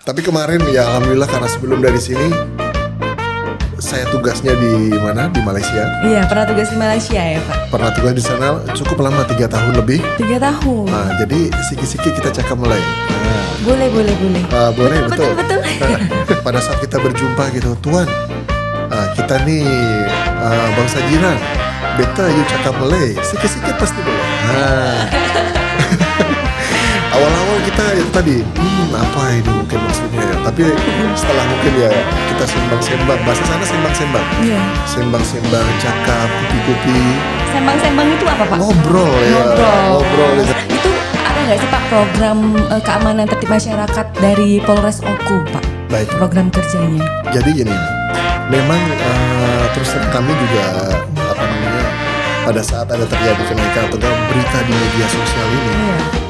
Tapi kemarin ya alhamdulillah karena sebelum dari sini saya tugasnya di mana? Di Malaysia. Iya, pernah tugas di Malaysia ya Pak? Pernah tugas di sana cukup lama, 3 tahun lebih. 3 tahun. Nah, jadi siki-siki kita cakap mulai. Boleh. Boleh betul. Betul. Pada saat kita berjumpa gitu, Tuan, kita nih bangsa jiran. Beta you cakap Malay, sikit-sikit pasti boleh. Awal-awal kita itu tadi, apa ini mungkin maksudnya ya. Tapi setelah mungkin ya kita sembang-sembang, bahasa sana sembang-sembang. Iya. Sembang-sembang, cakap, kupi-kupi. Sembang-sembang itu apa Pak? Ngobrol ya. Ngobrol. Itu ada nggak sih Pak program keamanan tertib masyarakat dari Polres Oku Pak? Baik. Program kerjanya. Jadi gini, memang terus terang kami juga pada saat ada terjadi kenaikan atau berita di media sosial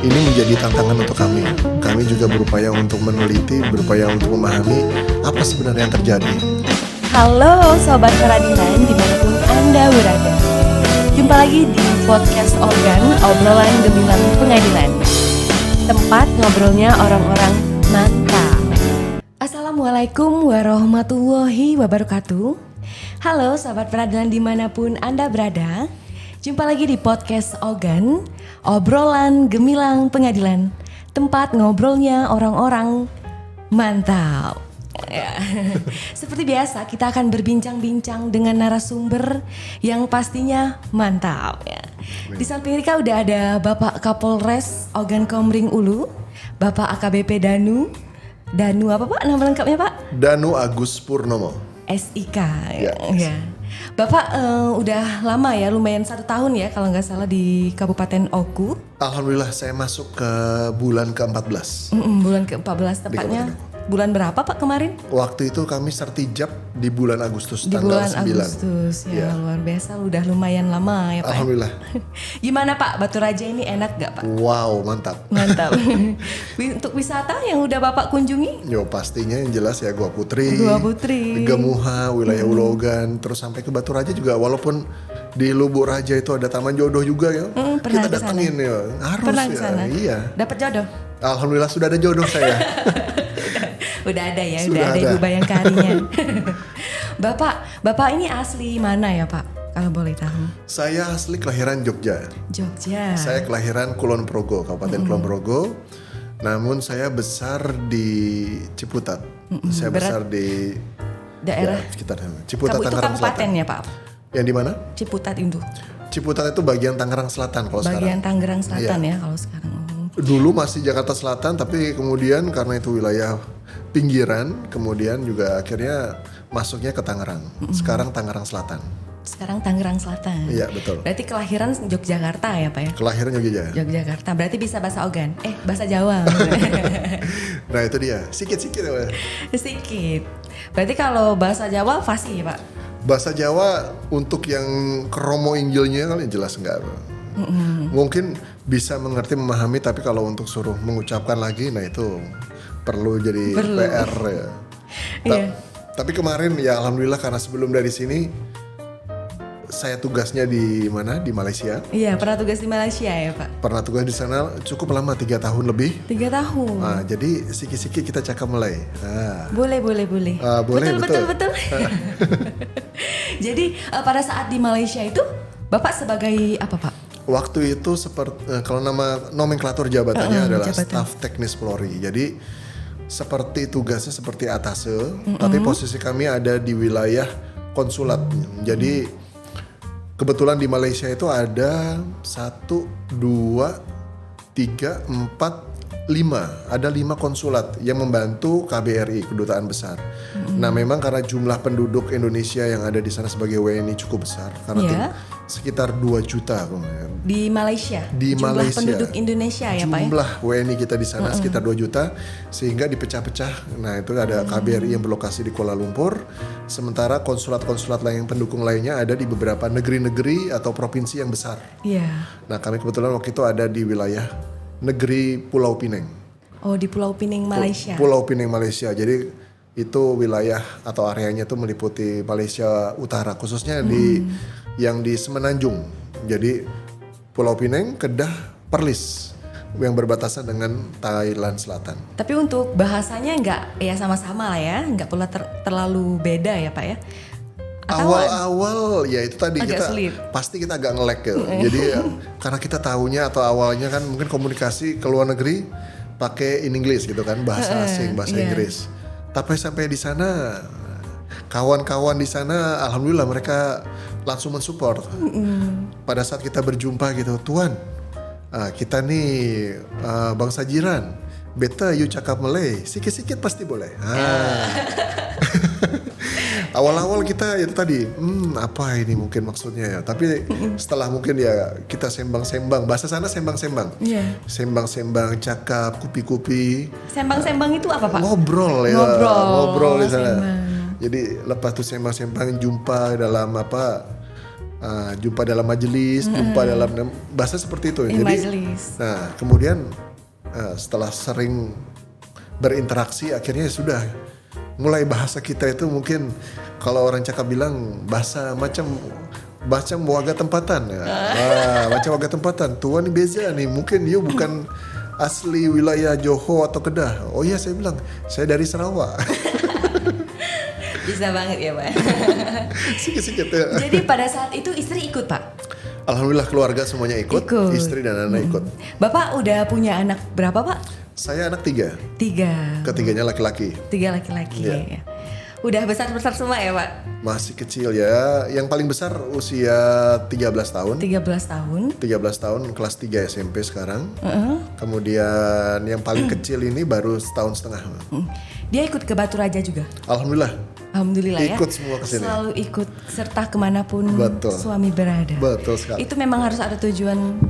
ini menjadi tantangan untuk kami. Kami juga berupaya untuk meneliti, berupaya untuk memahami apa sebenarnya yang terjadi. Halo Sobat Peradilan dimanapun Anda berada. Jumpa lagi di podcast Organ, obrolan gemilang pengadilan. Tempat ngobrolnya orang-orang mantap. Assalamualaikum warahmatullahi wabarakatuh. Halo Sobat Peradilan dimanapun Anda berada. Jumpa lagi di podcast Organ, obrolan gemilang pengadilan. Tempat ngobrolnya orang-orang mantap. Ya. Seperti biasa kita akan berbincang-bincang dengan narasumber yang pastinya mantap ya. Di samping Rika udah ada Bapak Kapolres Ogan Komering Ulu, Bapak AKBP Danu apa Pak nama lengkapnya Pak? Danu Agus Purnomo. SIK ya. Bapak udah lama ya, lumayan 1 tahun ya kalau nggak salah di Kabupaten Oku. Alhamdulillah saya masuk ke bulan ke-14. Bulan ke-14 tepatnya. Bulan berapa Pak kemarin? Waktu itu kami sertijab di bulan Agustus, di tanggal bulan 9. Agustus ya, luar biasa udah lumayan lama ya Pak. Alhamdulillah. Gimana Pak, Batu Raja ini enak gak Pak? Wow, mantap. Untuk wisata yang udah Bapak kunjungi? Yo pastinya yang jelas ya Gua Putri, Gemuha, wilayah Ulogan, terus sampai ke Batu Raja juga. Walaupun di Lubuk Raja itu ada Taman Jodoh juga ya. Pernah kita datengin ya, harus pernah ya. Kesana. Iya. Dapat jodoh? Alhamdulillah sudah ada jodoh saya. Udah ada ya, udah ada Ibu Bayangkarinya. Bapak ini asli mana ya Pak? Kalau boleh tahu. Saya asli kelahiran Jogja. Saya kelahiran Kulon Progo, Kabupaten Kulon Progo. Namun saya besar di Ciputat. Saya besar di daerah sekitar Ciputat, Tangerang Selatan. Kabupaten ya Pak? Yang di mana? Ciputat itu. Ciputat itu bagian Tangerang Selatan kalau sekarang. Bagian Tangerang Selatan ya kalau sekarang. Dulu masih Jakarta Selatan, tapi kemudian karena itu wilayah pinggiran, kemudian juga akhirnya masuknya ke Tangerang. Sekarang Tangerang Selatan. Iya betul. Berarti kelahiran Yogyakarta ya Pak ya? Kelahiran Yogyakarta. Berarti bisa bahasa Ogan. Bahasa Jawa. Nah itu dia. Sikit-sikit ya Pak. Sikit. Berarti kalau bahasa Jawa fasih ya Pak? Bahasa Jawa untuk yang kromo injilnya kali jelas enggak Pak. Mungkin bisa mengerti, memahami, tapi kalau untuk suruh mengucapkan lagi, nah itu perlu jadi PR ya. Tapi kemarin ya alhamdulillah karena sebelum dari sini saya tugasnya di mana? Di Malaysia. Iya, pernah tugas di Malaysia ya Pak? Pernah tugas di sana cukup lama, 3 tahun lebih. 3 tahun. Nah, jadi siki-siki kita cakap mulai. Boleh. Betul. Jadi pada saat di Malaysia itu Bapak sebagai apa Pak? Waktu itu seperti kalau nama nomenklatur jabatannya adalah staf teknis Polri. Jadi seperti tugasnya seperti atase, tapi posisi kami ada di wilayah konsulat. Jadi kebetulan di Malaysia itu ada 1, 2, 3, 4, 5. Ada 5 konsulat yang membantu KBRI, Kedutaan Besar. Nah memang karena jumlah penduduk Indonesia yang ada di sana sebagai WNI cukup besar. Karena sekitar 2 juta. Di Malaysia? Jumlah penduduk Indonesia ya Pak ya? Jumlah WNI kita di sana sekitar 2 juta. Sehingga dipecah-pecah. Nah itu ada KBRI yang berlokasi di Kuala Lumpur. Sementara konsulat-konsulat lain yang pendukung lainnya ada di beberapa negeri-negeri atau provinsi yang besar. Iya. Nah kami kebetulan waktu itu ada di wilayah negeri Pulau Pinang. Oh di Pulau Pinang Malaysia. Pulau Pinang Malaysia. Jadi itu wilayah atau areanya itu meliputi Malaysia Utara, khususnya yang di Semenanjung. Jadi Pulau Pinang, Kedah, Perlis. yang berbatasan dengan Thailand Selatan. Tapi untuk bahasanya nggak ya sama-sama lah ya, nggak pula terlalu beda ya Pak ya? Awal-awal ya itu tadi agak kita sulit. pasti kita agak nge-lag ya. Jadi karena kita tahunya atau awalnya kan mungkin komunikasi ke luar negeri pakai in English gitu kan, bahasa asing, bahasa Inggris. Tapi sampai di sana kawan-kawan di sana alhamdulillah mereka langsung mensupport. Pada saat kita berjumpa gitu, Tuan, kita nih bangsa jiran, beta you cakap Malay, sikit-sikit pasti boleh. Awal-awal kita itu tadi, apa ini mungkin maksudnya ya. Tapi setelah mungkin ya kita sembang-sembang, bahasa sana sembang-sembang. Sembang-sembang, cakap, kupi-kupi. Sembang-sembang itu apa Pak? Ngobrol ya, ngobrol di sana. Sembang. Jadi lepas tuh sembang-sembang jumpa dalam jumpa dalam majelis, jumpa dalam bahasa seperti itu. Jadi, majelis. Nah kemudian setelah sering berinteraksi akhirnya sudah mulai bahasa kita itu mungkin kalau orang cakap bilang bahasa macam warga tempatan ya. Macam warga tempatan. Tuan ini beza nih, mungkin you bukan asli wilayah Johor atau Kedah. Oh iya, saya bilang saya dari Sarawak. Bisa banget ya Pak. Sikit-sikit ya. Jadi pada saat itu istri ikut Pak? Alhamdulillah keluarga semuanya ikut. Istri dan anak ikut. Bapak udah punya anak berapa Pak? Saya anak 3. 3. Ketiganya laki-laki. 3 laki-laki. Iya. Udah besar-besar semua ya Pak? Masih kecil ya. Yang paling besar usia 13 tahun. 13 tahun. 13 tahun kelas 3 SMP sekarang. Kemudian yang paling kecil ini baru setahun setengah. Dia ikut ke Batu Raja juga? Alhamdulillah. Alhamdulillah ya. Ikut semua kesini. Selalu ikut serta kemanapun suami berada. Betul sekali. Itu memang harus ada tujuan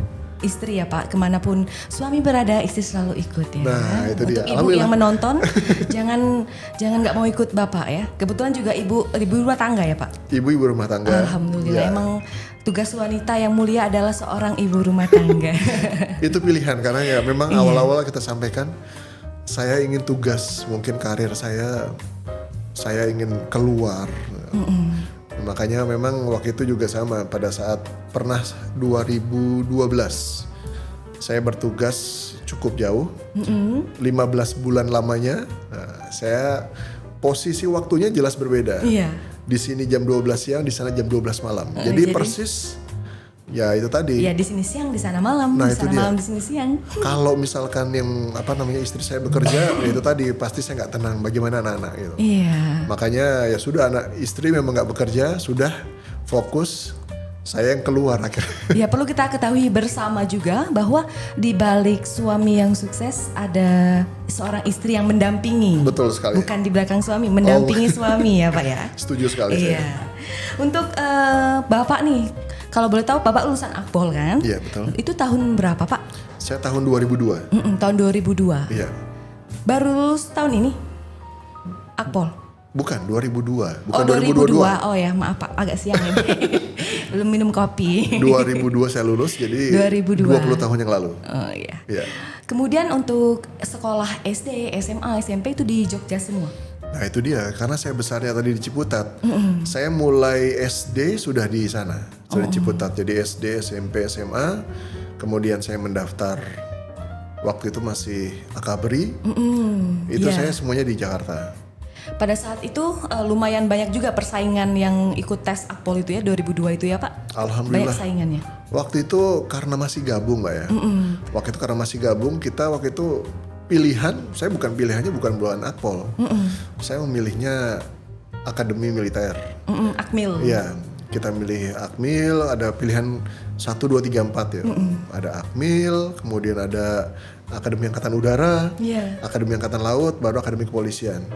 istri ya Pak, kemanapun suami berada istri selalu ikut ya. Nah itu untuk dia. Ibu yang menonton jangan nggak mau ikut Bapak ya. Kebetulan juga ibu rumah tangga ya Pak. Ibu rumah tangga. Alhamdulillah emang tugas wanita yang mulia adalah seorang ibu rumah tangga. Itu pilihan karena ya memang awal-awal kita sampaikan saya ingin tugas mungkin karir saya ingin keluar. Makanya memang waktu itu juga sama pada saat pernah 2012 saya bertugas cukup jauh 15 bulan lamanya. Nah, saya posisi waktunya jelas berbeda. Di sini jam 12 siang, di sana jam 12 malam. Jadi persis ya itu tadi. Ya di sini siang, di sana malam. Nah, di sana malam, di sini siang. Kalau misalkan yang istri saya bekerja, ya itu tadi pasti saya nggak tenang. Bagaimana anak-anak gitu. Iya. Makanya ya sudah anak istri memang nggak bekerja, sudah fokus. Saya yang keluar akhirnya. Ya perlu kita ketahui bersama juga bahwa di balik suami yang sukses ada seorang istri yang mendampingi. Betul sekali. Bukan di belakang suami, mendampingi suami ya Pak ya. Setuju sekali iya. saya. Untuk Bapak nih, kalau boleh tahu Bapak lulusan Akpol kan? Iya betul. Itu tahun berapa Pak? Saya tahun 2002. Tahun 2002. Iya. Baru lulus tahun ini? Akpol? Bukan 2002. Bukan 2022. Oh ya maaf Pak, agak siang ini. Belum minum kopi. 2002 saya lulus, jadi 2002. 20 tahun yang lalu. Oh iya. Iya. Kemudian untuk sekolah SD, SMA, SMP itu di Jogja semua? Nah itu dia, karena saya besarnya tadi di Ciputat. Saya mulai SD sudah di sana, sudah di Ciputat. Jadi SD, SMP, SMA. Kemudian saya mendaftar, waktu itu masih Akabri. Itu saya semuanya di Jakarta. Pada saat itu lumayan banyak juga persaingan yang ikut tes Akpol itu ya, 2002 itu ya Pak? Alhamdulillah. Banyak saingannya? Waktu itu karena masih gabung Mbak ya. Waktu itu karena masih gabung, kita waktu itu pilihan, saya pilihannya bukan bulan Akpol. Saya memilihnya Akademi Militer. Akmil. Iya, kita milih Akmil, ada pilihan 1, 2, 3, 4 ya. Ada Akmil, kemudian ada Akademi Angkatan Udara, Akademi Angkatan Laut, baru Akademi Kepolisian.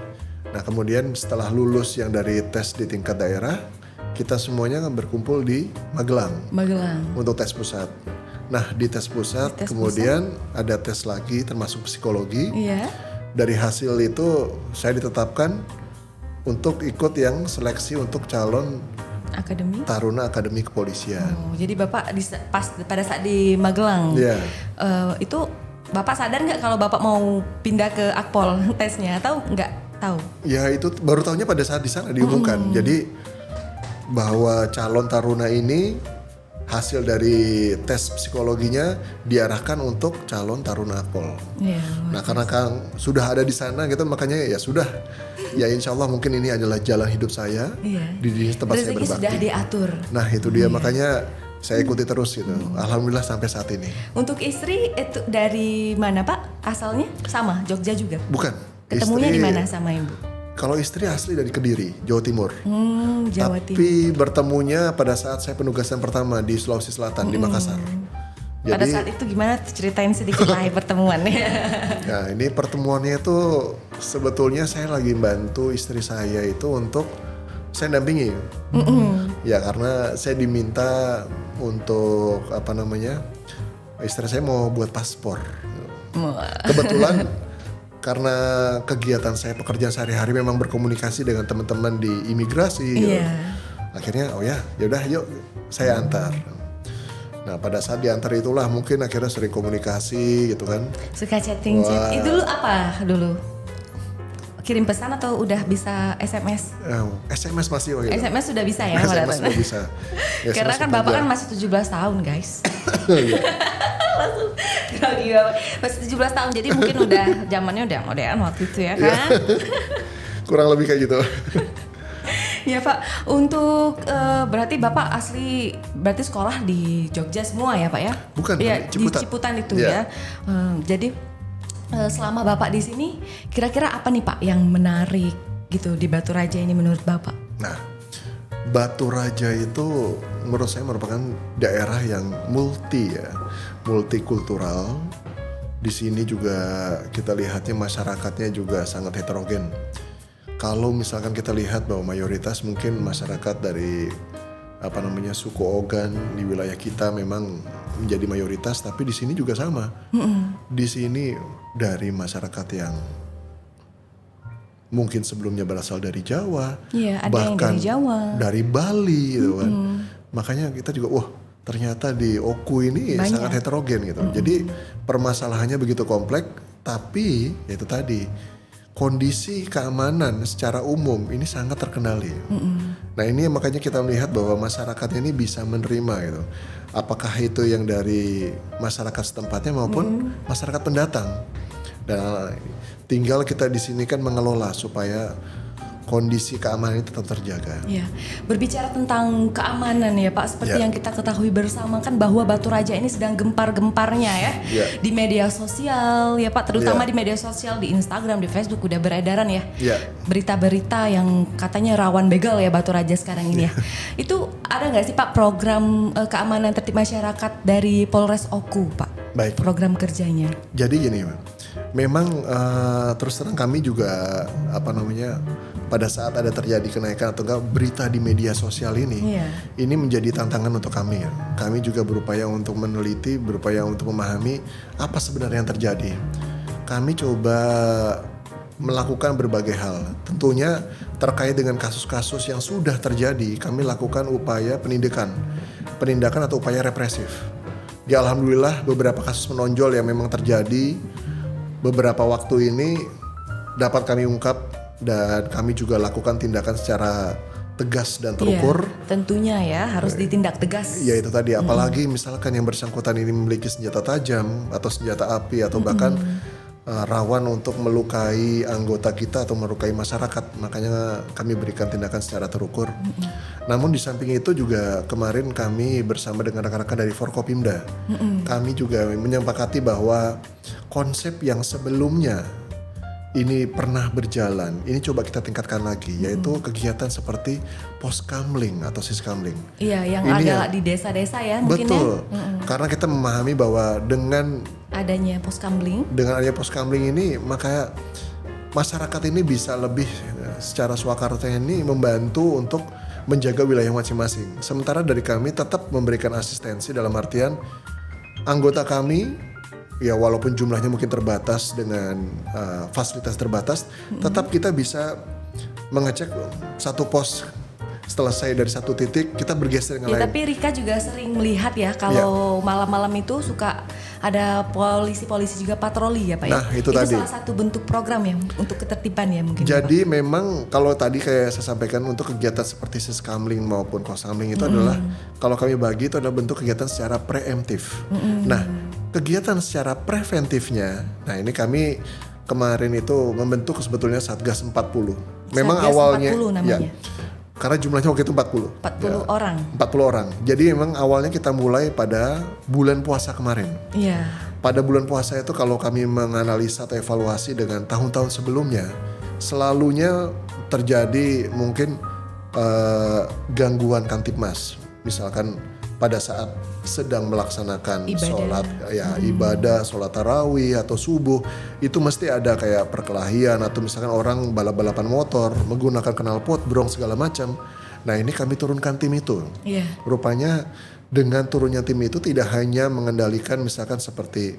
Nah kemudian setelah lulus yang dari tes di tingkat daerah, kita semuanya berkumpul di Magelang. Untuk tes pusat. Nah di tes pusat kemudian ada tes lagi termasuk psikologi. Dari hasil itu saya ditetapkan untuk ikut yang seleksi untuk calon Taruna Akademi Kepolisian. Jadi Bapak pada saat di Magelang itu Bapak sadar nggak kalau Bapak mau pindah ke Akpol tesnya atau nggak tahu? Ya itu baru tahunya pada saat di sana diumumkan. Jadi bahwa calon taruna ini hasil dari tes psikologinya diarahkan untuk calon Taruna Akpol. Nah karena Kang sudah ada di sana gitu, makanya ya sudah, ya insya Allah mungkin ini adalah jalan hidup saya di tempat saya berbakti. Sudah diatur. Nah itu dia, makanya saya ikuti terus gitu. Alhamdulillah sampai saat ini. Untuk istri itu dari mana Pak? Asalnya sama, Jogja juga? Bukan. Ketemunya di mana sama Ibu? Kalau istri asli dari Kediri, Jawa Timur. Jawa Tapi bertemunya pada saat saya penugasan pertama di Sulawesi Selatan, di Makassar. Jadi, pada saat itu gimana? Ceritain sedikit lah pertemuannya. Nah ini pertemuannya itu sebetulnya saya lagi bantu istri saya itu untuk saya dampingi. Ya karena saya diminta untuk istri saya mau buat paspor. Kebetulan karena kegiatan saya, pekerjaan sehari-hari memang berkomunikasi dengan teman-teman di imigrasi. Gitu. Akhirnya yaudah yuk saya antar. Nah pada saat diantar itulah mungkin akhirnya sering komunikasi gitu kan. Suka chatting. Itu dulu apa dulu? Kirim pesan atau udah bisa SMS? SMS masih waktu itu. SMS sudah bisa ya? SMS sudah bisa. Karena kan Bapak kan masih 17 tahun guys. Langsung masih 17 tahun, jadi mungkin udah zamannya udah modern waktu itu ya kan? Kurang lebih kayak gitu. Ya Pak, untuk berarti Bapak asli berarti sekolah di Jogja semua ya Pak ya? Bukan, ya, Ciputat. Di Ciputat itu ya. Jadi selama Bapak di sini, kira-kira apa nih Pak yang menarik gitu di Batu Raja ini menurut Bapak? Nah, Batu Raja itu menurut saya merupakan daerah yang multikultural. Di sini juga kita lihatnya masyarakatnya juga sangat heterogen. Kalau misalkan kita lihat bahwa mayoritas mungkin masyarakat dari suku Ogan di wilayah kita memang menjadi mayoritas, tapi di sini juga sama. Di sini dari masyarakat yang mungkin sebelumnya berasal dari Jawa, bahkan yang dari Jawa, dari Bali gitu kan. Makanya kita juga ternyata di Oku ini banyak. Sangat heterogen gitu. Jadi permasalahannya begitu kompleks, tapi itu tadi kondisi keamanan secara umum ini sangat terkendali. Nah ini makanya kita melihat bahwa masyarakat ini bisa menerima gitu. Apakah itu yang dari masyarakat setempatnya maupun masyarakat pendatang. Dan tinggal kita di sini kan mengelola supaya kondisi keamanan itu tetap terjaga. Ya, berbicara tentang keamanan ya Pak, seperti yang kita ketahui bersama kan bahwa Batu Raja ini sedang gempar-gemparnya ya di media sosial ya Pak, terutama di media sosial, di Instagram, di Facebook udah beredaran ya berita-berita yang katanya rawan begal ya Batu Raja sekarang ini ya. Itu ada nggak sih Pak program keamanan tertib masyarakat dari Polres Oku Pak? Baik. Program kerjanya. Jadi gini Pak, memang terus terang kami juga pada saat ada terjadi kenaikan atau enggak berita di media sosial ini menjadi tantangan untuk kami ya. Kami juga berupaya untuk meneliti, berupaya untuk memahami apa sebenarnya yang terjadi. Kami coba melakukan berbagai hal. Tentunya terkait dengan kasus-kasus yang sudah terjadi, kami lakukan upaya penindakan atau upaya represif. Ya alhamdulillah beberapa kasus menonjol yang memang terjadi beberapa waktu ini dapat kami ungkap. Dan kami juga lakukan tindakan secara tegas dan terukur. Tentunya ya harus ditindak tegas. Ya itu tadi, apalagi misalkan yang bersangkutan ini memiliki senjata tajam atau senjata api atau bahkan rawan untuk melukai anggota kita atau melukai masyarakat. Makanya kami berikan tindakan secara terukur. Namun di samping itu juga kemarin kami bersama dengan rekan-rekan dari Forkopimda, kami juga menyepakati bahwa konsep yang sebelumnya ini pernah berjalan, ini coba kita tingkatkan lagi, yaitu kegiatan seperti poskamling atau siskamling. Iya, yang ada di desa-desa ya mungkin ya. Betul, karena kita memahami bahwa dengan adanya poskamling ini, maka masyarakat ini bisa lebih secara swakarta ini membantu untuk menjaga wilayah masing-masing. Sementara dari kami tetap memberikan asistensi dalam artian anggota kami, ya walaupun jumlahnya mungkin terbatas dengan fasilitas terbatas, tetap kita bisa mengecek satu pos. Selesai dari satu titik, kita bergeser dengan lain. Tapi Rika juga sering melihat ya kalau malam-malam itu suka ada polisi-polisi juga patroli ya Pak ya. Nah itu tadi. Salah satu bentuk program ya untuk ketertiban ya mungkin. Jadi memang kalau tadi kayak saya sampaikan untuk kegiatan seperti siskamling maupun kosamling itu adalah kalau kami bagi itu adalah bentuk kegiatan secara preemptif. Nah kegiatan secara preventifnya, nah ini kami kemarin itu membentuk sebetulnya Satgas 40. Memang Satgas awalnya 40 namanya. ya. Karena jumlahnya waktu itu 40. 40 orang. 40 orang. Jadi memang awalnya kita mulai pada bulan puasa kemarin. Iya. Pada bulan puasa itu kalau kami menganalisa atau evaluasi dengan tahun-tahun sebelumnya, selalunya terjadi mungkin gangguan Kamtibmas. Misalkan pada saat sedang melaksanakan sholat ibadah, sholat tarawih atau subuh, itu mesti ada kayak perkelahian atau misalkan orang balap-balapan motor menggunakan knalpot, brong segala macam. Nah ini kami turunkan tim itu. Rupanya dengan turunnya tim itu tidak hanya mengendalikan misalkan seperti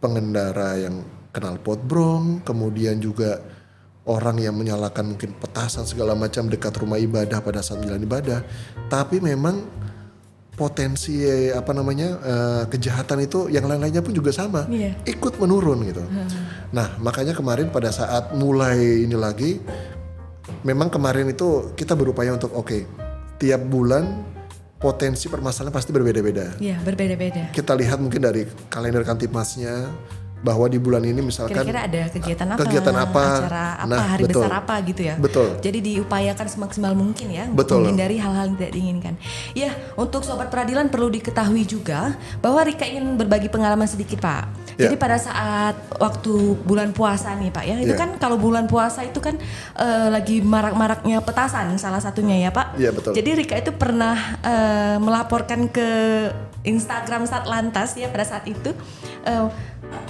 pengendara yang knalpot brong, kemudian juga orang yang menyalakan mungkin petasan segala macam dekat rumah ibadah pada saat jalan ibadah, tapi memang potensi kejahatan itu yang lain-lainnya pun juga sama, ikut menurun gitu. Nah makanya kemarin pada saat mulai ini lagi, memang kemarin itu kita berupaya untuk tiap bulan potensi permasalahan pasti berbeda-beda. Iya berbeda-beda. Kita lihat mungkin dari kalender Kamtibmasnya bahwa di bulan ini misalkan kira-kira ada kegiatan apa, acara apa, hari besar apa gitu ya. Betul. Jadi diupayakan semaksimal mungkin ya untuk menghindari hal-hal yang tidak diinginkan. Ya, untuk sobat peradilan perlu diketahui juga bahwa Rika ingin berbagi pengalaman sedikit Pak. Jadi pada saat waktu bulan puasa nih Pak ya, itu kan kalau bulan puasa itu kan lagi marak-maraknya petasan salah satunya ya Pak. Iya betul. Jadi Rika itu pernah melaporkan ke Instagram Satlantas ya pada saat itu.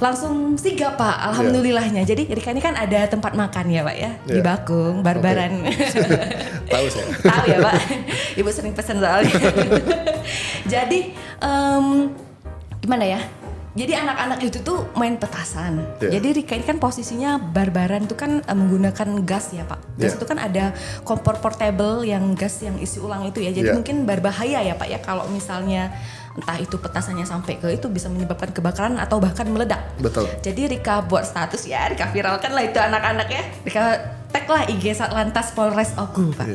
Langsung sigap Pak, alhamdulillahnya. Jadi Rika ini kan ada tempat makan ya Pak ya, di Bakung, Barbaran. Tahu saya. Tahu ya Pak, Ibu sering pesan soalnya. Jadi gimana ya? Jadi anak-anak itu tuh main petasan. Jadi Rika ini kan posisinya Barbaran itu kan menggunakan gas ya Pak. Gas itu kan ada kompor portable yang gas yang isi ulang itu ya. Jadi mungkin berbahaya ya Pak ya kalau misalnya entah itu petasannya sampai ke itu bisa menyebabkan kebakaran atau bahkan meledak. Betul. Jadi Rika buat status ya, Rika viralkan lah itu anak-anak ya. Rika tag lah IG Satlantas Polres Ogu Pak.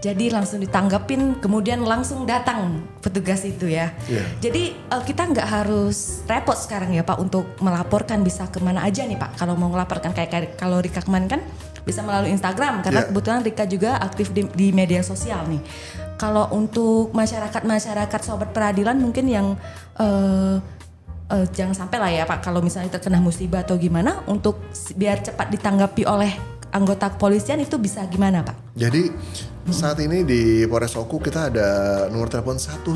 Jadi langsung ditanggapin, kemudian langsung datang petugas itu ya. Jadi kita nggak harus repot sekarang ya Pak untuk melaporkan, bisa kemana aja nih Pak. Kalau mau melaporkan kayak kalau Rika kemarin kan bisa melalui Instagram karena kebetulan Rika juga aktif di media sosial nih. Kalau untuk masyarakat sobat peradilan mungkin yang jangan sampai lah ya Pak kalau misalnya terkena musibah atau gimana, untuk biar cepat ditanggapi oleh anggota kepolisian itu bisa gimana Pak? Jadi saat ini di Polres Oku kita ada nomor telepon 110.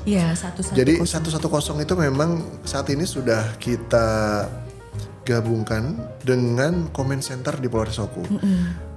Iya 110. Jadi 110 itu memang saat ini sudah kita gabungkan dengan comment center di Polres Oku.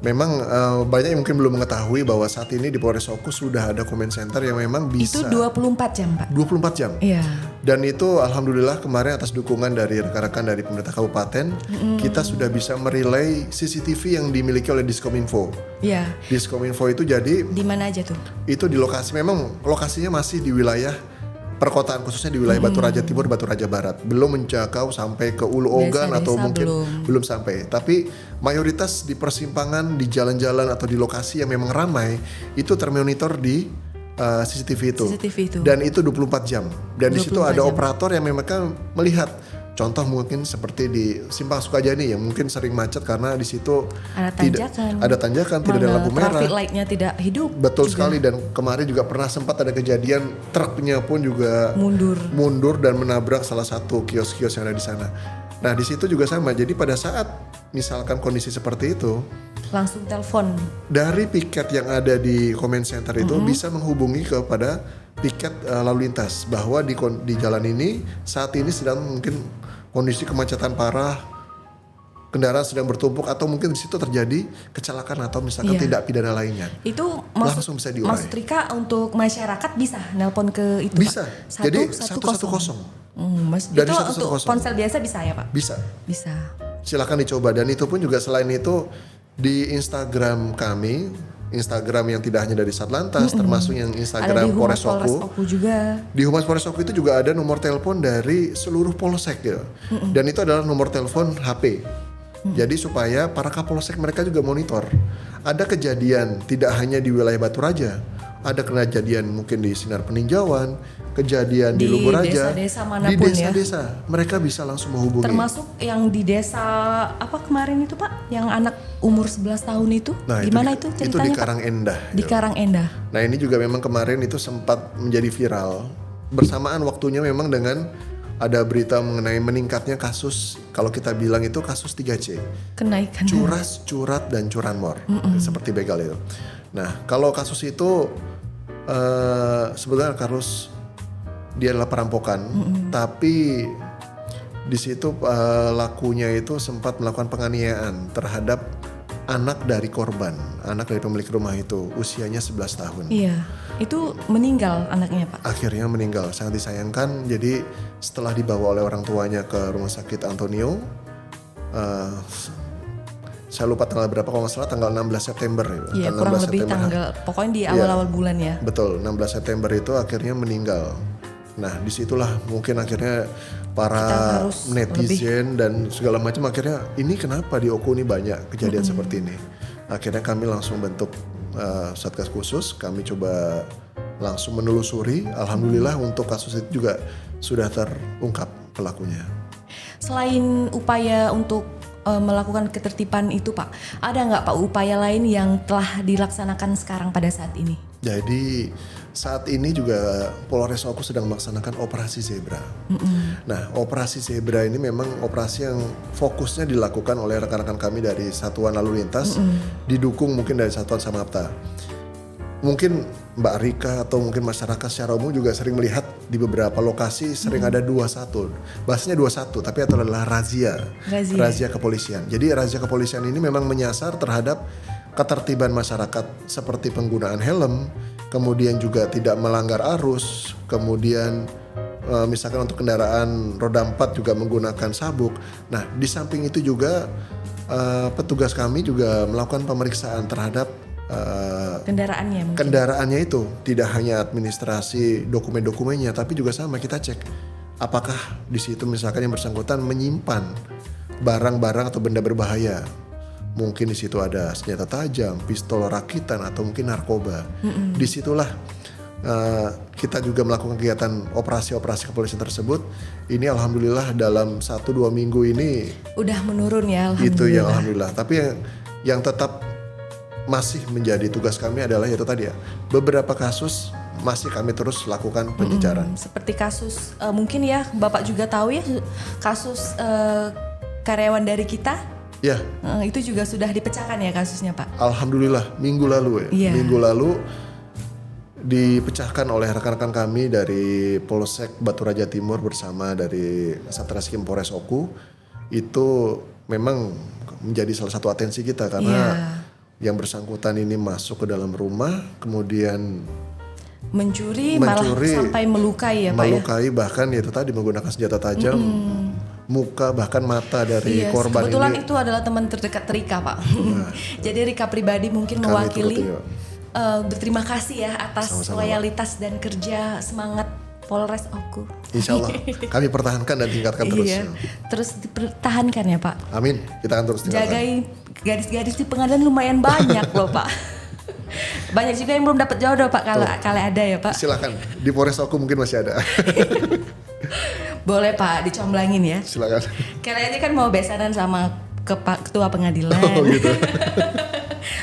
Memang banyak yang mungkin belum mengetahui bahwa saat ini di Polres Oku sudah ada comment center yang memang bisa. Itu 24 jam Pak? 24 jam. Iya. Dan itu alhamdulillah kemarin atas dukungan dari rekan-rekan dari pemerintah kabupaten, kita sudah bisa merelay CCTV yang dimiliki oleh Diskominfo. Iya. Diskominfo itu jadi. Di mana aja tuh? Itu di lokasi, memang lokasinya masih di wilayah perkotaan, khususnya di wilayah Batu Raja Timur, Batu Raja Barat. Belum menjangkau sampai ke Ulu Ogan atau mungkin belum sampai. Tapi mayoritas di persimpangan, di jalan-jalan atau di lokasi yang memang ramai itu termonitor di CCTV itu. Dan itu 24 jam. Dan di situ ada operator yang memang melihat. Contoh mungkin seperti di Simpang Sukajani yang mungkin sering macet karena di situ tidak ada tanjakan, tidak ada lampu merah. Traffic light-nya tidak hidup. Betul juga. Sekali, dan kemarin juga pernah sempat ada kejadian truknya pun juga mundur dan menabrak salah satu kios-kios yang ada di sana. Nah, di situ juga sama. Jadi pada saat misalkan kondisi seperti itu, langsung telepon. Dari piket yang ada di comment center itu bisa menghubungi kepada piket lalu lintas bahwa di jalan ini saat ini sedang mungkin kondisi kemacetan parah, kendaraan sedang bertumpuk atau mungkin di situ terjadi kecelakaan atau misalkan tindak pidana lainnya. Itu langsung bisa diurai. Maksud Rika untuk masyarakat bisa nelpon ke itu bisa. Pak? Jadi 110. Dari itu 110. Untuk ponsel biasa bisa ya Pak? Bisa. Bisa. Silakan dicoba, dan itu pun juga selain itu di Instagram kami Instagram yang tidak hanya dari Satlantas, termasuk yang Instagram Ada di Polres Humas Polres Oku. Oku juga. Di Humas Polres Oku itu juga ada nomor telepon dari seluruh polsek ya. Dan itu adalah nomor telepon HP. Jadi supaya para kapolsek mereka juga monitor. Ada kejadian tidak hanya di wilayah Batu Raja, ada kejadian mungkin di Sinar Peninjauan, kejadian di Lubu Raja, desa-desa di manapun desa-desa mereka bisa langsung menghubungi. Termasuk yang di desa apa kemarin itu Pak, yang anak umur 11 tahun itu, Nah, gimana itu ceritanya? Itu di Pak? Karangendah. Di Karangendah. Nah ini juga memang kemarin itu sempat menjadi viral. Bersamaan waktunya memang dengan ada berita mengenai meningkatnya kasus, kalau kita bilang itu kasus 3C. Kenaikan. Curas, curat, dan curanmor. Seperti begal itu. Nah kalau kasus itu sebenarnya harus dia adalah perampokan. Tapi di situ pelakunya itu sempat melakukan penganiayaan terhadap anak dari korban, anak dari pemilik rumah itu, usianya 11 tahun. Iya, itu meninggal anaknya Pak. Akhirnya meninggal, sangat disayangkan. Jadi setelah dibawa oleh orang tuanya ke rumah sakit Antonio, saya lupa tanggal berapa, kalau nggak salah tanggal 16 September. Iya, kurang lebih tanggal, pokoknya di awal-awal bulan ya. Betul, 16 September itu akhirnya meninggal. Nah disitulah mungkin akhirnya para netizen dan segala macam akhirnya ini kenapa di Oku ini banyak kejadian seperti ini. Akhirnya kami langsung bentuk satgas khusus, kami coba langsung menelusuri. Alhamdulillah untuk kasus itu juga sudah terungkap pelakunya. Selain upaya untuk melakukan ketertiban itu Pak, ada nggak Pak upaya lain yang telah dilaksanakan sekarang pada saat ini? Jadi saat ini juga Polres Oku sedang melaksanakan operasi Zebra. Nah operasi Zebra ini memang operasi yang fokusnya dilakukan oleh rekan-rekan kami dari Satuan Lalu Lintas, didukung mungkin dari Satuan Samapta. Mungkin Mbak Rika atau mungkin masyarakat secara umum juga sering melihat di beberapa lokasi sering ada 21. Bahasanya 21 tapi itu adalah razia kepolisian. Jadi razia kepolisian ini memang menyasar terhadap ketertiban masyarakat seperti penggunaan helm, kemudian juga tidak melanggar arus, kemudian misalkan untuk kendaraan roda 4 juga menggunakan sabuk. Nah di samping itu juga petugas kami juga melakukan pemeriksaan terhadap kendaraannya itu, tidak hanya administrasi dokumen-dokumennya, tapi juga sama kita cek apakah di situ misalkan yang bersangkutan menyimpan barang-barang atau benda berbahaya. Mungkin di situ ada senjata tajam, pistol rakitan atau mungkin narkoba. Disitulah kita juga melakukan kegiatan operasi-operasi kepolisian tersebut. Ini alhamdulillah dalam 1-2 minggu ini udah menurun ya, alhamdulillah. Itu yang alhamdulillah. Tapi yang tetap masih menjadi tugas kami adalah itu tadi ya, beberapa kasus masih kami terus lakukan pengejaran. Seperti kasus mungkin ya Bapak juga tahu ya, kasus karyawan dari kita. Ya. Itu juga sudah dipecahkan ya kasusnya Pak? Alhamdulillah minggu lalu ya. Minggu lalu dipecahkan oleh rekan-rekan kami dari Polsek Batu Raja Timur bersama dari Satreskrim Polres Oku. Itu memang menjadi salah satu atensi kita karena yang bersangkutan ini masuk ke dalam rumah, kemudian mencuri malah sampai melukai ya Pak ya? Melukai, bahkan itu tadi menggunakan senjata tajam, muka bahkan mata dari korban kebetulan ini. Itu adalah teman terdekat Rika Pak. Jadi Rika pribadi mungkin mewakili berterima kasih ya atas sama-sama, loyalitas dan kerja semangat Polres Oku. Insya Allah kami pertahankan dan tingkatkan terus. Terus dipertahankan ya Pak. Amin, kita akan terus tingkatkan. Jagai gadis-gadis di pengadilan lumayan banyak loh Pak. Banyak juga yang belum dapat jodoh Pak kalau ada ya Pak. Silakan, di Polres Oku mungkin masih ada. Boleh Pak, dicomblangin ya. Silakan. Kalian kan mau besanan sama ketua pengadilan. Oh gitu.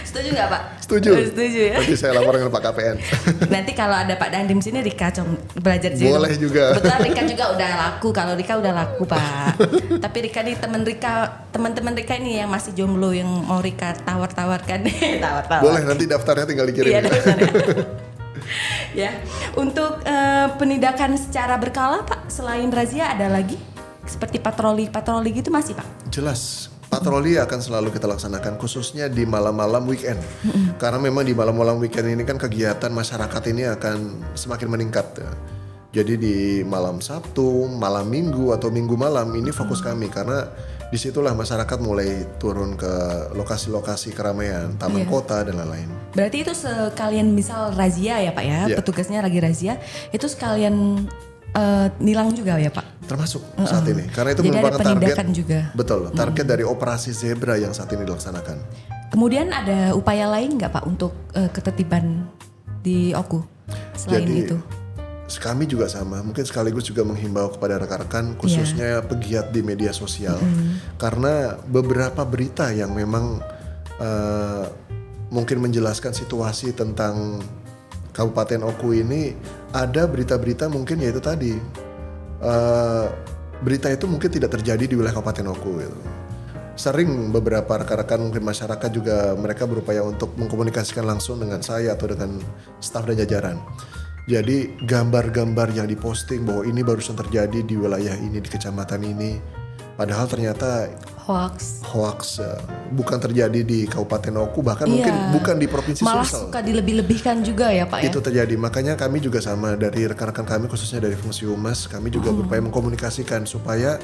Setuju nggak Pak? Setuju. Setuju ya. Nanti saya laporan ke Pak KPN. Nanti kalau ada Pak Dandim sini Rika belajar juga. Boleh juga. Betul, Rika juga udah laku. Kalau Rika udah laku Pak. Tapi Rika nih teman-teman Rika ini yang masih jomblo yang mau Rika tawar-tawarkan. Boleh, nanti daftarnya tinggal dikirim. Iya daftarnya. Ya, untuk penindakan secara berkala Pak, selain razia ada lagi seperti patroli gitu masih Pak? Jelas. Patroli akan selalu kita laksanakan khususnya di malam-malam weekend. Karena memang di malam-malam weekend ini kan kegiatan masyarakat ini akan semakin meningkat. Jadi di malam Sabtu, malam Minggu atau Minggu malam ini fokus kami karena disitulah masyarakat mulai turun ke lokasi-lokasi keramaian, taman kota dan lain-lain. Berarti itu sekalian misal razia ya Pak ya, petugasnya lagi razia, itu sekalian nilang juga ya Pak? Termasuk saat ini, karena itu Jadi merupakan ada penindakan juga. Betul, target dari operasi zebra yang saat ini dilaksanakan. Kemudian ada upaya lain nggak Pak untuk ketertiban di Oku selain itu? Kami juga sama, mungkin sekaligus juga menghimbau kepada rekan-rekan khususnya pegiat di media sosial, karena beberapa berita yang memang mungkin menjelaskan situasi tentang Kabupaten Oku ini, ada berita-berita mungkin yaitu tadi berita itu mungkin tidak terjadi di wilayah Kabupaten Oku gitu. Sering beberapa rekan-rekan mungkin masyarakat juga mereka berupaya untuk mengkomunikasikan langsung dengan saya atau dengan staf dan jajaran. Jadi gambar-gambar yang diposting bahwa ini barusan terjadi di wilayah ini, di kecamatan ini, padahal ternyata hoax, bukan terjadi di Kabupaten Oku, bahkan mungkin bukan di Provinsi Malah Sulsel. suka dilebih-lebihkan juga ya Pak ya? Itu terjadi, makanya kami juga sama dari rekan-rekan kami khususnya dari Fungsi Humas, kami juga berupaya mengkomunikasikan supaya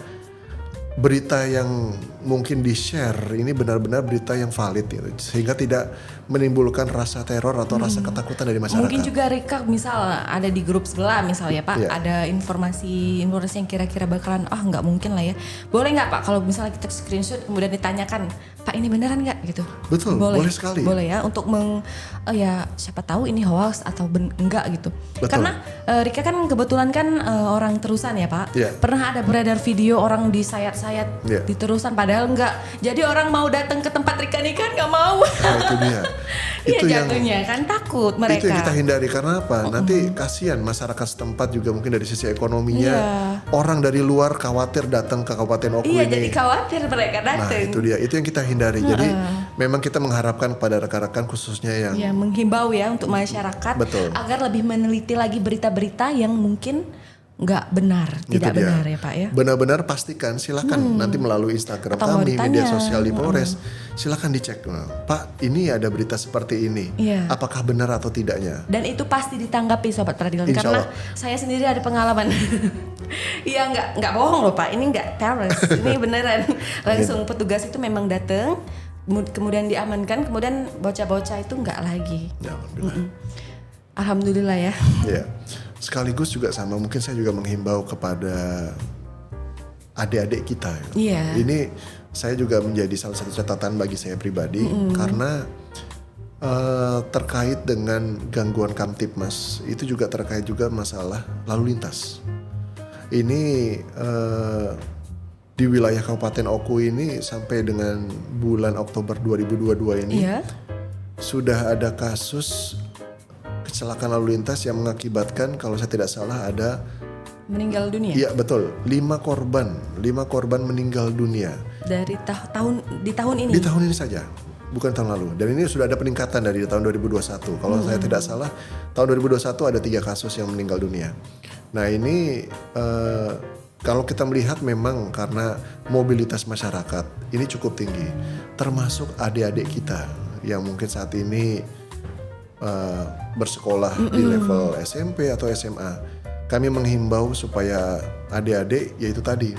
berita yang mungkin di-share ini benar-benar berita yang valid gitu, sehingga tidak menimbulkan rasa teror atau rasa ketakutan dari masyarakat. Mungkin juga Rika misal ada di grup sebelah misalnya Pak, ada informasi yang kira-kira bakalan nggak mungkin lah ya. Boleh nggak Pak kalau misalnya kita screenshot kemudian ditanyakan, Pak ini beneran nggak gitu? Betul, boleh sekali. Boleh ya untuk siapa tahu ini hoax atau enggak gitu. Betul. Karena Rika kan kebetulan kan orang terusan ya Pak. Pernah ada beredar video orang disayat-sayat di terusan padahal enggak. Jadi orang mau datang ke tempat Rika nih kan nggak mau. Nah, itu dia. Iya jatuhnya kan takut mereka. Itu yang kita hindari, karena apa? Nanti kasihan masyarakat setempat juga mungkin dari sisi ekonominya. Orang dari luar khawatir datang ke Kabupaten Oku ini. Iya jadi khawatir mereka datang. Nah itu dia, itu yang kita hindari. Jadi memang kita mengharapkan pada rekan-rekan khususnya yang menghimbau ya untuk masyarakat agar lebih meneliti lagi berita-berita yang mungkin nggak benar, tidak benar ya Pak ya. Benar-benar pastikan, silakan nanti melalui Instagram atau kami, media sosial di Polres, silakan dicek. Pak, ini ada berita seperti ini, apakah benar atau tidaknya? Dan itu pasti ditanggapi Sobat Peradilan, karena saya sendiri ada pengalaman. Iya nggak bohong loh Pak, ini nggak teroris, ini beneran. Langsung petugas itu memang datang, kemudian diamankan, kemudian bocah-bocah itu nggak lagi. Ya, alhamdulillah. Alhamdulillah ya. Ya. Sekaligus juga sama, mungkin saya juga menghimbau kepada adik-adik kita. Ini saya juga menjadi salah satu catatan bagi saya pribadi, karena terkait dengan gangguan Kamtibmas itu juga terkait juga masalah lalu lintas. Ini di wilayah Kabupaten Oku ini sampai dengan bulan Oktober 2022 ini sudah ada kasus kecelakaan lalu lintas yang mengakibatkan, kalau saya tidak salah, ada meninggal dunia. Iya betul, 5 korban meninggal dunia. Dari di tahun ini. Di tahun ini saja, bukan tahun lalu. Dan ini sudah ada peningkatan dari tahun 2021. Kalau saya tidak salah, tahun 2021 ada 3 kasus yang meninggal dunia. Nah ini kalau kita melihat memang karena mobilitas masyarakat ini cukup tinggi, termasuk adik-adik kita yang mungkin saat ini bersekolah di level SMP atau SMA. Kami menghimbau supaya adik-adik yaitu tadi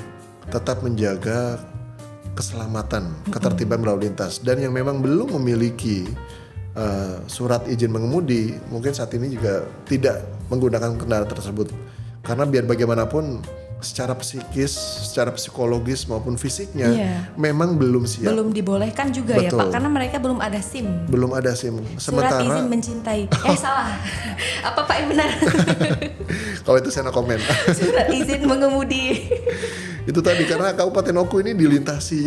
tetap menjaga keselamatan, ketertiban berlalu lintas, dan yang memang belum memiliki surat izin mengemudi mungkin saat ini juga tidak menggunakan kendaraan tersebut, karena biar bagaimanapun secara psikis, secara psikologis maupun fisiknya memang belum siap. Belum dibolehkan juga ya Pak, karena mereka belum ada SIM. Belum ada SIM. Surat izin mencintai. Salah. Apa Pak yang benar? Kalau itu saya no komen. Surat izin mengemudi. Itu tadi karena Kabupaten Oku ini dilintasi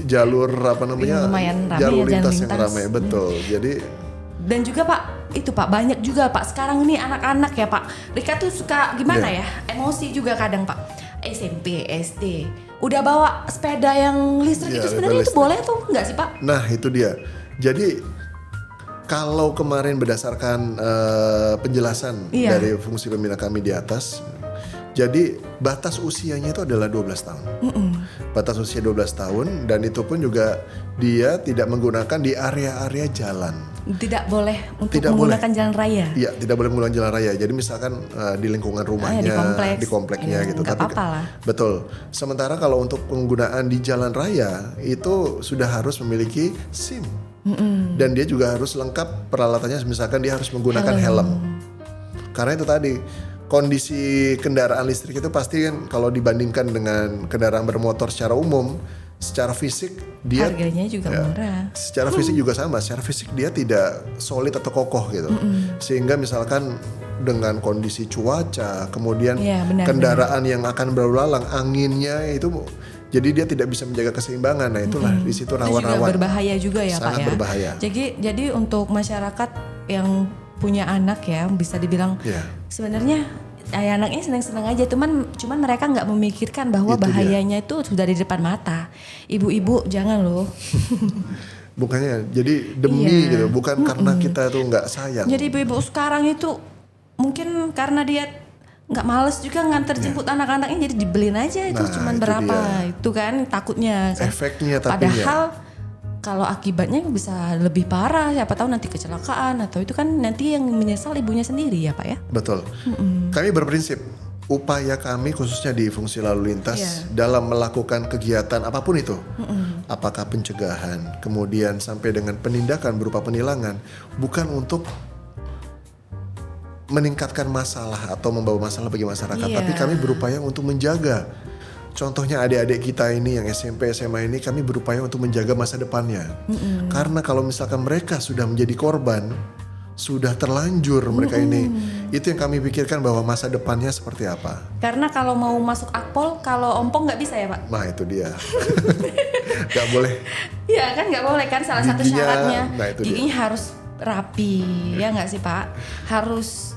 jalur lumayan ramai jalur ya, lintas yang ramai, betul. Jadi dan juga Pak, itu Pak banyak juga Pak sekarang ini anak-anak ya Pak. Rika tuh suka gimana ya, emosi juga kadang Pak. SMP, SD, udah bawa sepeda yang listrik itu sebenarnya itu boleh tuh nggak sih Pak? Nah itu dia. Jadi kalau kemarin berdasarkan penjelasan dari fungsi pembina kami di atas, Jadi batas usianya itu adalah 12 tahun. Batas usia 12 tahun dan itu pun juga dia tidak menggunakan di area-area jalan. Tidak boleh untuk menggunakan jalan raya. Iya, tidak boleh menggunakan jalan raya. Jadi misalkan di lingkungan rumahnya, di kompleknya gitu. Tapi apa-apa lah. Betul. Sementara kalau untuk penggunaan di jalan raya itu sudah harus memiliki SIM. Dan dia juga harus lengkap peralatannya, misalkan dia harus menggunakan helm. Karena itu tadi kondisi kendaraan listrik itu pasti kan kalau dibandingkan dengan kendaraan bermotor secara umum, secara fisik dia harganya juga murah. Secara fisik juga sama, secara fisik dia tidak solid atau kokoh gitu. Sehingga misalkan dengan kondisi cuaca, kemudian kendaraan yang akan berlalu lalang, anginnya itu jadi dia tidak bisa menjaga keseimbangan. Nah itulah di situ rawan-rawan. Itu juga berbahaya juga ya Pak ya. Sangat berbahaya. Jadi untuk masyarakat yang punya anak ya bisa dibilang sebenarnya anaknya senang-senang aja, cuman mereka nggak memikirkan bahwa itu bahayanya itu sudah di depan mata. Ibu-ibu jangan loh. Bukannya jadi demi gitu, bukan karena kita tuh nggak sayang. Jadi ibu-ibu sekarang itu mungkin karena dia nggak males juga nganter jemput anak-anaknya, jadi dibeliin aja itu cuman itu berapa itu kan takutnya kan. Efeknya tapi padahal kalau akibatnya bisa lebih parah, siapa tahu nanti kecelakaan atau itu kan nanti yang menyesal ibunya sendiri ya Pak ya. Betul. Kami berprinsip upaya kami khususnya di fungsi lalu lintas dalam melakukan kegiatan apapun itu, apakah pencegahan, kemudian sampai dengan penindakan berupa penilangan, bukan untuk meningkatkan masalah atau membawa masalah bagi masyarakat, tapi kami berupaya untuk menjaga. Contohnya adik-adik kita ini yang SMP, SMA ini kami berupaya untuk menjaga masa depannya. Karena kalau misalkan mereka sudah menjadi korban, sudah terlanjur mereka ini, itu yang kami pikirkan bahwa masa depannya seperti apa. Karena kalau mau masuk akpol, kalau ompong nggak bisa ya Pak? Nah itu dia, nggak boleh. Iya kan nggak boleh kan, salah satu syaratnya giginya dia harus rapi, ya nggak sih Pak? Harus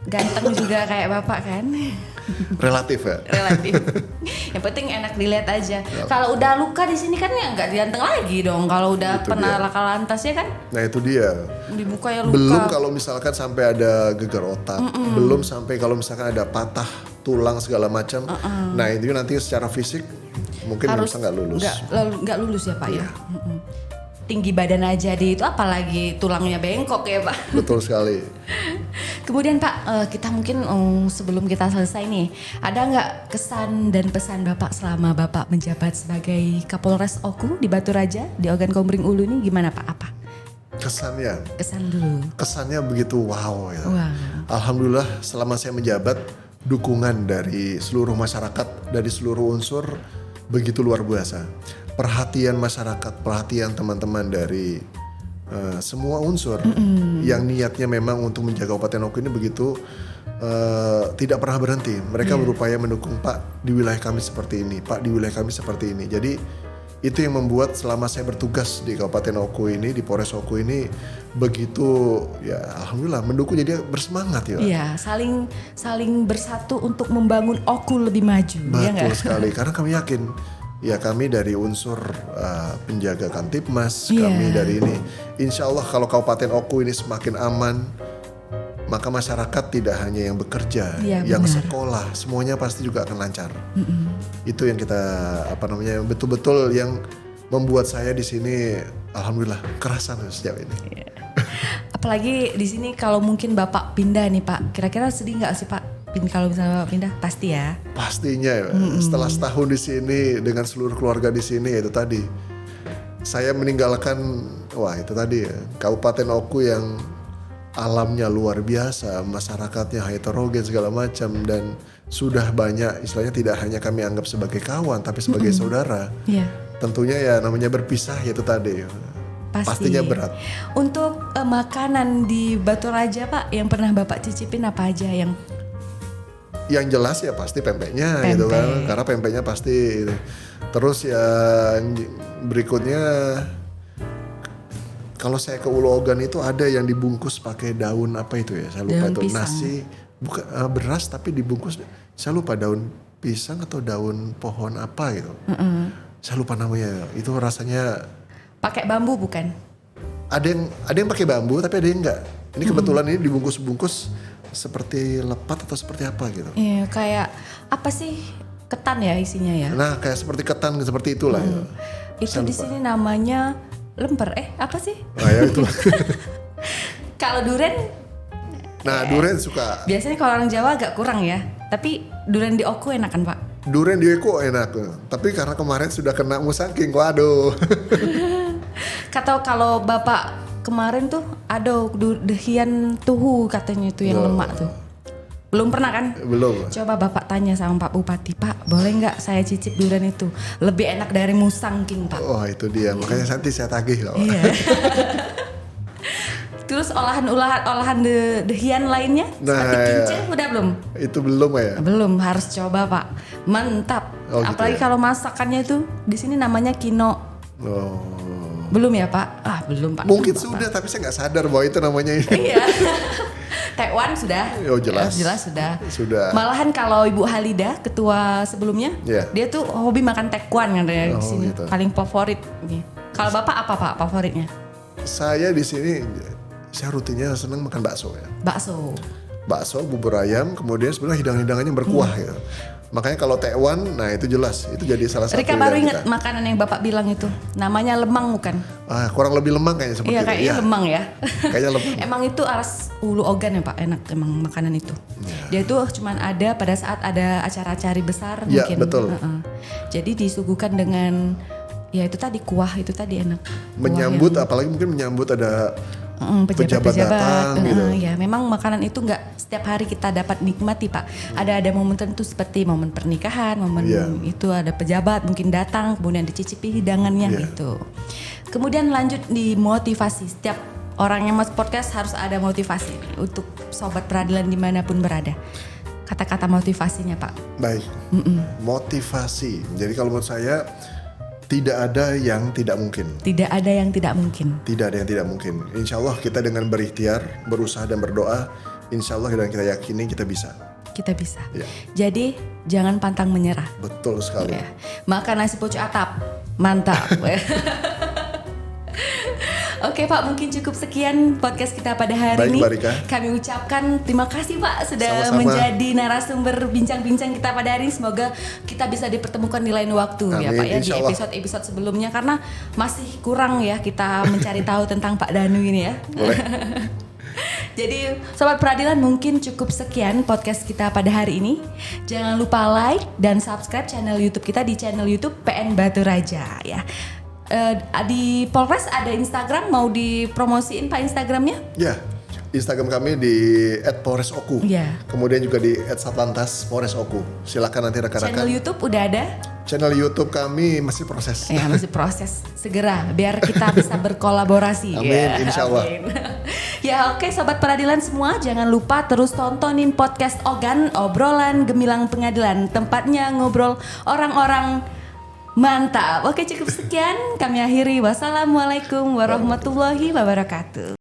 ganteng juga kayak Bapak kan? Relatif ya. Relatif. Yang penting enak dilihat aja. Kalau udah luka di sini kan ya nggak ganteng lagi dong. Kalau udah itu pernah laka lantas ya kan. Nah itu dia. Di muka ya luka. Belum kalau misalkan sampai ada gegar otak. Belum sampai kalau misalkan ada patah tulang segala macam. Nah itu nanti secara fisik mungkin bisa nggak lulus. Nggak lulus ya Pak ya. Tinggi badan aja di itu, apalagi tulangnya bengkok ya Pak. Betul sekali. Kemudian Pak, kita mungkin sebelum kita selesai nih, ada nggak kesan dan pesan Bapak selama Bapak menjabat sebagai Kapolres Oku di Batu Raja di Ogan Komering Ulu ini gimana Pak? Apa? Kesannya? Kesan dulu. Kesannya begitu wow ya. Wow. Alhamdulillah selama saya menjabat dukungan dari seluruh masyarakat, dari seluruh unsur begitu luar biasa. Perhatian masyarakat, perhatian teman-teman dari semua unsur yang niatnya memang untuk menjaga Kabupaten Oku ini begitu tidak pernah berhenti. Mereka berupaya mendukung Pak di wilayah kami seperti ini, Pak di wilayah kami seperti ini. Jadi itu yang membuat selama saya bertugas di Kabupaten Oku ini, di Polres Oku ini begitu ya alhamdulillah mendukung, jadi bersemangat ya. Iya, saling bersatu untuk membangun Oku lebih maju. Betul sekali, karena kami yakin ya kami dari unsur penjaga Kamtipmas, kami dari ini. Insya Allah kalau Kabupaten Oku ini semakin aman, maka masyarakat tidak hanya yang bekerja, yang sekolah, semuanya pasti juga akan lancar. Itu yang kita betul-betul yang membuat saya di sini alhamdulillah kerasan sejauh ini. Apalagi di sini kalau mungkin Bapak pindah nih Pak, kira-kira sedih nggak sih Pak? Kalau misalnya pindah pasti ya. Pastinya ya. Setelah setahun di sini dengan seluruh keluarga di sini, itu tadi saya meninggalkan itu tadi ya, Kabupaten Oku yang alamnya luar biasa, masyarakatnya heterogen segala macam, dan sudah banyak istilahnya tidak hanya kami anggap sebagai kawan tapi sebagai saudara. Tentunya ya namanya berpisah itu tadi. Pastinya berat. Untuk makanan di Batu Raja Pak yang pernah Bapak cicipin apa aja yang jelas ya pasti pempeknya gitu kan, karena pempeknya pasti gitu. Terus ya berikutnya kalau saya ke Ulu Ogan itu ada yang dibungkus pakai daun apa itu ya, saya lupa daun itu pisang. Nasi bukan beras tapi dibungkus, saya lupa daun pisang atau daun pohon apa gitu. Saya lupa namanya, itu rasanya pakai bambu bukan? Ada yang pakai bambu tapi ada yang enggak. Ini kebetulan ini dibungkus-bungkus seperti lepat atau seperti apa gitu. Iya, kayak apa sih? Ketan ya isinya ya. Nah, kayak seperti ketan seperti itulah ya. Itu di sini namanya lemper. Apa sih? Nah, ya itu. Kalau durian, Nah, durian suka. biasanya kalau orang Jawa agak kurang ya. Tapi durian di Oku enakan Pak. Durian di Eko enak. Tapi karena kemarin sudah kena musangking, waduh. Kata kalau Bapak kemarin tuh ada dehian tuhu katanya itu yang lemak tuh. Belum pernah kan? Belum. Coba Bapak tanya sama Pak Bupati, Pak boleh nggak saya cicip durian itu? Lebih enak dari musangking Pak. Oh itu dia, makanya nanti saya tagih loh. Iya. Terus olahan dehian lainnya seperti kincir udah belum? Itu belum ya? Belum, harus coba Pak. Mantap. Oh, gitu Apalagi ya? kalau masakannya itu di sini namanya kino. Oh. Belum ya Pak? Belum Pak. Mungkin Coba, sudah, tapi saya nggak sadar bahwa itu namanya ini. Iya. Taiwan sudah. Oh, jelas. Jelas sudah. Sudah. Malahan kalau Ibu Halida ketua sebelumnya, Iya. dia tuh hobi makan taekwan katanya di Oh, sini. gitu. Paling favorit. Nih. Kalau Bapak apa Pak favoritnya? Saya di sini, saya rutinnya senang makan bakso ya. Bakso. Bakso, bubur ayam, kemudian sebenarnya hidangan-hidangannya berkuah gitu. Makanya kalau Taiwan, nah itu jelas, itu jadi salah satu. Rika baru hidangan ingat kita. makanan yang Bapak bilang itu. Namanya lemang bukan? Kurang lebih lemang kayaknya seperti Iya itu. kayaknya lemang ya. Kayaknya lemang. Emang itu alas ulu ogan ya Pak, enak emang makanan itu. Dia tuh cuman ada pada saat ada acara-acara besar Iya, mungkin. betul. Jadi disuguhkan dengan ya itu tadi kuah itu tadi enak. Kuah Menyambut, apalagi mungkin menyambut ada pejabat-pejabat datang gitu. Ya memang makanan itu nggak setiap hari kita dapat nikmati Pak. Ada momen tertentu seperti momen pernikahan, momen Iya. itu ada pejabat mungkin datang kemudian dicicipi hidangannya Iya. gitu. Kemudian lanjut di motivasi. Setiap orang yang masuk podcast harus ada motivasi untuk sobat peradilan dimanapun berada. Kata-kata motivasinya Pak. Baik, motivasi. Jadi kalau menurut saya tidak ada yang tidak mungkin. Tidak ada yang tidak mungkin. Tidak ada yang tidak mungkin. Insya Allah kita dengan berikhtiar, berusaha dan berdoa, insya Allah dan kita yakini kita bisa. Kita bisa. Ya. Jadi jangan pantang menyerah. Betul sekali. Ya. Makan nasi pucuk atap. Mantap. Oke Pak, mungkin cukup sekian podcast kita pada hari Baik, ini. Mbak Rika. Kami ucapkan terima kasih Pak sudah Sama-sama. menjadi narasumber bincang-bincang kita pada hari ini. Semoga kita bisa dipertemukan di lain waktu ya Amin, Pak ya di insya Allah. episode-episode sebelumnya karena masih kurang ya kita mencari tahu tentang Pak Danu ini ya. Boleh. Jadi Sobat Peradilan mungkin cukup sekian podcast kita pada hari ini. Jangan lupa like dan subscribe channel YouTube kita di channel YouTube PN Batu Raja ya. Di Polres ada Instagram, mau dipromosiin Pak Instagramnya? Ya, Instagram kami di @polresoku. Iya. Kemudian juga di @satlantas Polres Oku. Silakan nanti rekan-rekan. Channel YouTube udah ada? Channel YouTube kami masih proses. Ya masih proses, segera biar kita bisa berkolaborasi. Amin, Ya, insya Allah. amin. Ya oke Sobat Peradilan semua, jangan lupa terus tontonin podcast Ogan, obrolan gemilang pengadilan. Tempatnya ngobrol orang-orang mantap. Oke cukup sekian, kami akhiri. Wassalamualaikum warahmatullahi wabarakatuh.